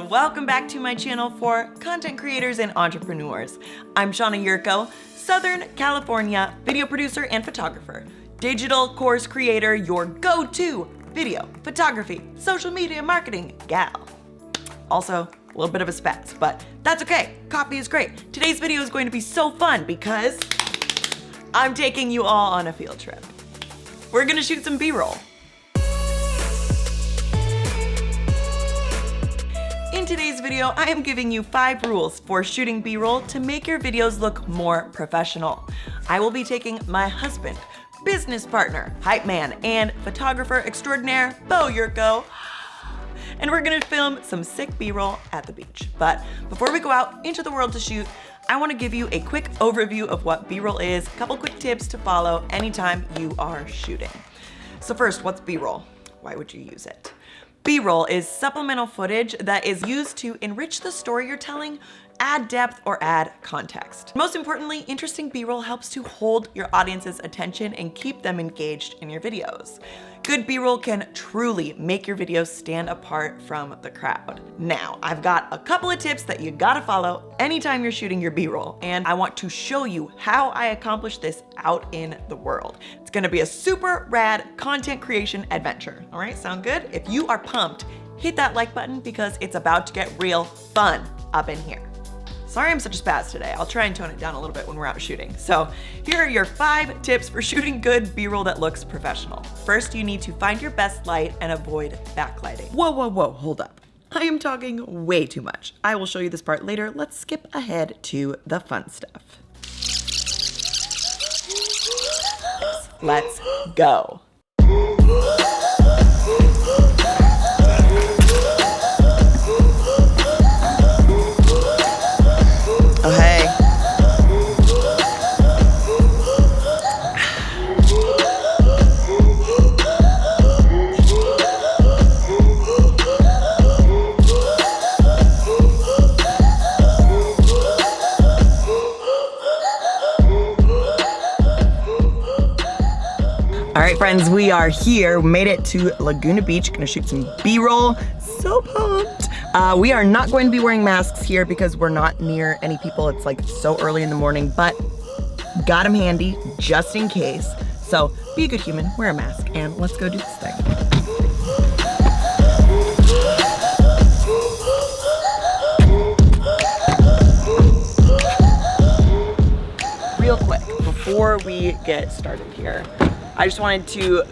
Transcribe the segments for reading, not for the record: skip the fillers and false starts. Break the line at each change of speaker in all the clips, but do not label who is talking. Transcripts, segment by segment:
Welcome back to my channel for content creators and entrepreneurs. I'm Shauna Yurko, Southern California video producer and photographer, digital course creator, your go-to video, photography, social media marketing gal. Also, a little bit of a spaz, but that's okay. Coffee is great. Today's video is going to be so fun because I'm taking you all on a field trip. We're gonna shoot some B-roll. In today's video, I am giving you 5 rules for shooting B-roll to make your videos look more professional. I will be taking my husband, business partner, hype man, and photographer extraordinaire, Bo Yurko, and we're gonna film some sick B-roll at the beach. But before we go out into the world to shoot, I wanna give you a quick overview of what B-roll is, a couple quick tips to follow anytime you are shooting. So first, what's B-roll? Why would you use it? B-roll is supplemental footage that is used to enrich the story you're telling, add depth, or add context. Most importantly, interesting B-roll helps to hold your audience's attention and keep them engaged in your videos. Good B-roll can truly make your videos stand apart from the crowd. Now, I've got a couple of tips that you gotta follow anytime you're shooting your B-roll, and I want to show you how I accomplish this out in the world. It's gonna be a super rad content creation adventure. All right, sound good? If you are pumped, hit that like button because it's about to get real fun up in here. Sorry I'm such a spaz today. I'll try and tone it down a little bit when we're out shooting. So here are your 5 tips for shooting good B-roll that looks professional. First, you need to find your best light and avoid backlighting. Whoa, hold up. I am talking way too much. I will show you this part later. Let's skip ahead to the fun stuff. Let's go. Oh, hey. All right, friends, we are here. We made it to Laguna Beach. Gonna shoot some B-roll. So pumped. We are not going to be wearing masks here because we're not near any people. It's like so early in the morning, but got them handy just in case. So be a good human, wear a mask, and let's go do this thing. Real quick, before we get started here, I just wanted to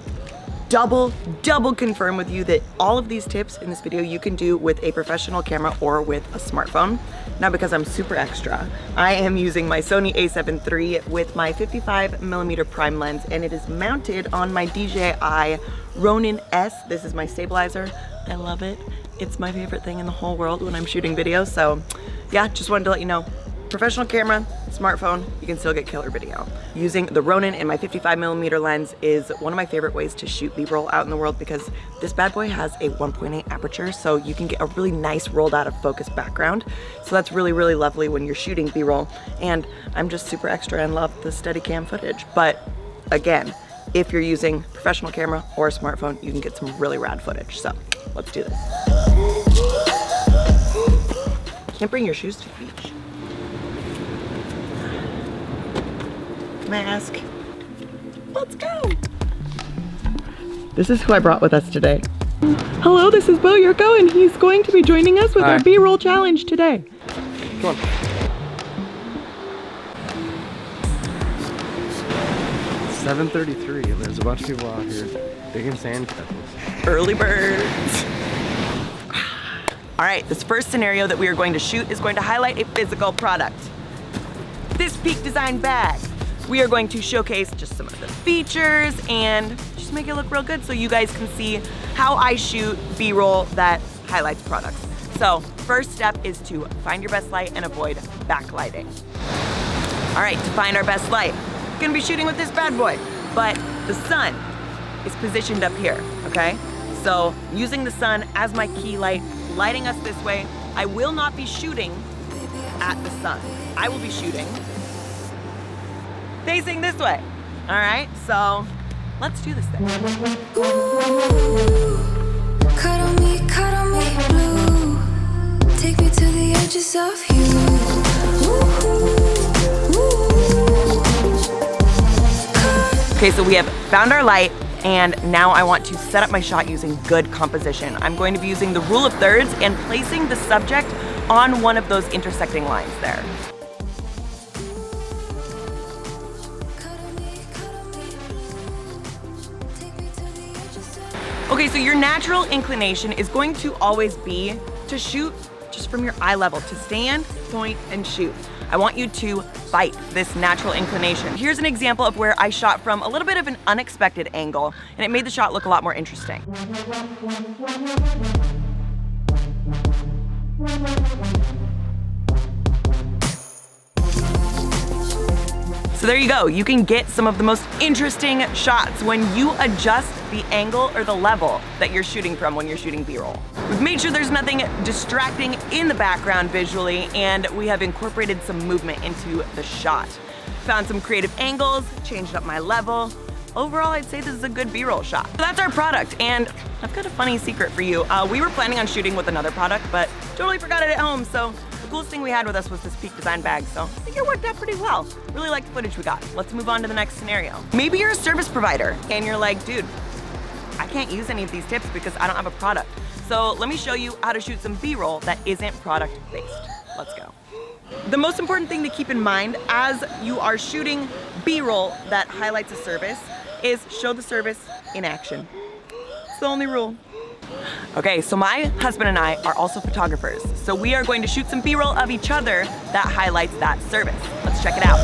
double confirm with you that all of these tips in this video you can do with a professional camera or with a smartphone. Now, because I'm super extra, I am using my Sony a7 III with my 55mm prime lens, and it is mounted on my DJI Ronin-s. This is my stabilizer. I love it. It's my favorite thing in the whole world when I'm shooting videos. So yeah, just wanted to let you know, professional camera, smartphone, you can still get killer video. Using the Ronin and my 55mm lens is one of my favorite ways to shoot B-roll out in the world because this bad boy has a 1.8 aperture, so you can get a really nice rolled out of focus background. So that's really, really lovely when you're shooting B-roll. And I'm just super extra and love the Steadicam footage. But again, if you're using professional camera or a smartphone, you can get some really rad footage. So let's do this. Can't bring your shoes to the beach. Mask. Let's go. This is who I brought with us today. Hello, this is Bo Yurko, and he's going to be joining us with our B-roll challenge today. Come on.
It's 7:33 and there's a bunch of people out here digging sandcastles.
Early birds. All right, this first scenario that we are going to shoot is going to highlight a physical product. This Peak Design bag. We are going to showcase just some of the features and just make it look real good so you guys can see how I shoot B-roll that highlights products. So first step is to find your best light and avoid backlighting. All right, to find our best light, gonna be shooting with this bad boy, but the sun is positioned up here, okay? So using the sun as my key light, lighting us this way. I will not be shooting at the sun. I will be shooting facing this way. All right, so let's do this thing.
Cut on me blue. Take me to the edges of you.
Okay, so we have found our light, and now I want to set up my shot using good composition. I'm going to be using the rule of thirds and placing the subject on one of those intersecting lines there. Okay, so your natural inclination is going to always be to shoot just from your eye level, to stand, point, and shoot. I want you to fight this natural inclination. Here's an example of where I shot from a little bit of an unexpected angle, and it made the shot look a lot more interesting. So there you go. You can get some of the most interesting shots when you adjust the angle or the level that you're shooting from when you're shooting B-roll. We've made sure there's nothing distracting in the background visually, and we have incorporated some movement into the shot. Found some creative angles, changed up my level. Overall, I'd say this is a good B-roll shot. So that's our product, and I've got a funny secret for you. We were planning on shooting with another product, but totally forgot it at home, so the coolest thing we had with us was this Peak Design bag, so I think it worked out pretty well. Really liked the footage we got. Let's move on to the next scenario. Maybe you're a service provider, and you're like, dude, I can't use any of these tips because I don't have a product. So let me show you how to shoot some B-roll that isn't product-based. Let's go. The most important thing to keep in mind as you are shooting B-roll that highlights a service is show the service in action. It's the only rule. Okay, so my husband and I are also photographers, so we are going to shoot some B-roll of each other that highlights that service. Let's check it out.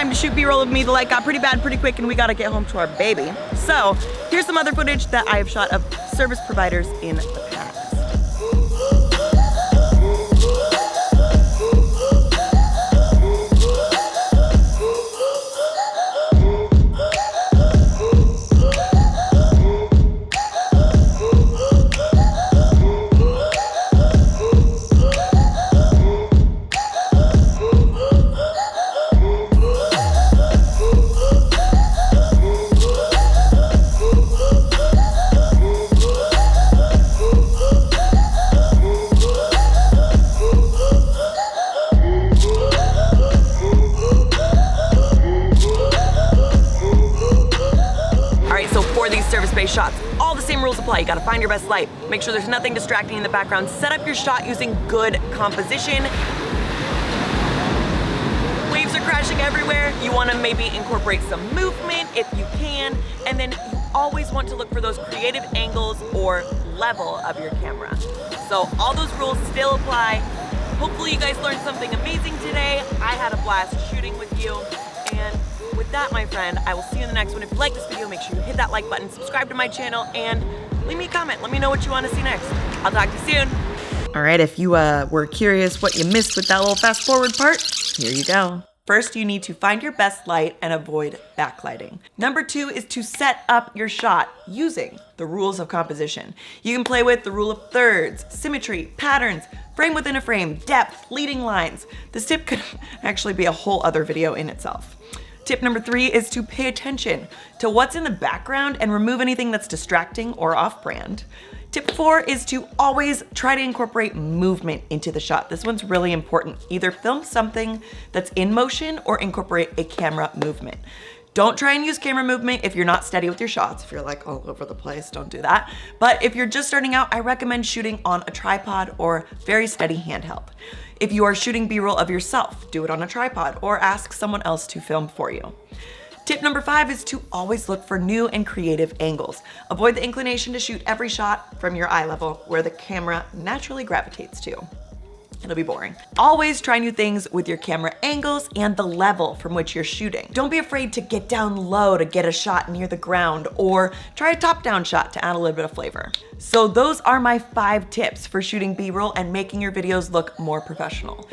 To shoot B-roll of me, the light got pretty bad pretty quick and we gotta get home to our baby. So here's some other footage that I have shot of service providers in the past. Service-based shots, all the same rules apply. You gotta find your best light. Make sure there's nothing distracting in the background. Set up your shot using good composition. Waves are crashing everywhere. You wanna maybe incorporate some movement if you can, and then you always want to look for those creative angles or level of your camera. So all those rules still apply. Hopefully you guys learned something amazing today. I had a blast shooting with you, and with that, my friend, I will see you in the next one. If you like this video, make sure you hit that like button, subscribe to my channel, and leave me a comment. Let me know what you want to see next. I'll talk to you soon. All right, if you were curious what you missed with that little fast forward part, here you go. First, you need to find your best light and avoid backlighting. Number 2 is to set up your shot using the rules of composition. You can play with the rule of thirds, symmetry, patterns, frame within a frame, depth, leading lines. This tip could actually be a whole other video in itself. Tip number 3 is to pay attention to what's in the background and remove anything that's distracting or off-brand. Tip 4 is to always try to incorporate movement into the shot. This one's really important. Either film something that's in motion or incorporate a camera movement. Don't try and use camera movement if you're not steady with your shots. If you're like all over the place, don't do that. But if you're just starting out, I recommend shooting on a tripod or very steady handheld. If you are shooting B-roll of yourself, do it on a tripod or ask someone else to film for you. Tip number 5 is to always look for new and creative angles. Avoid the inclination to shoot every shot from your eye level where the camera naturally gravitates to. It'll be boring. Always try new things with your camera angles and the level from which you're shooting. Don't be afraid to get down low to get a shot near the ground, or try a top-down shot to add a little bit of flavor. So those are my 5 tips for shooting B-roll and making your videos look more professional.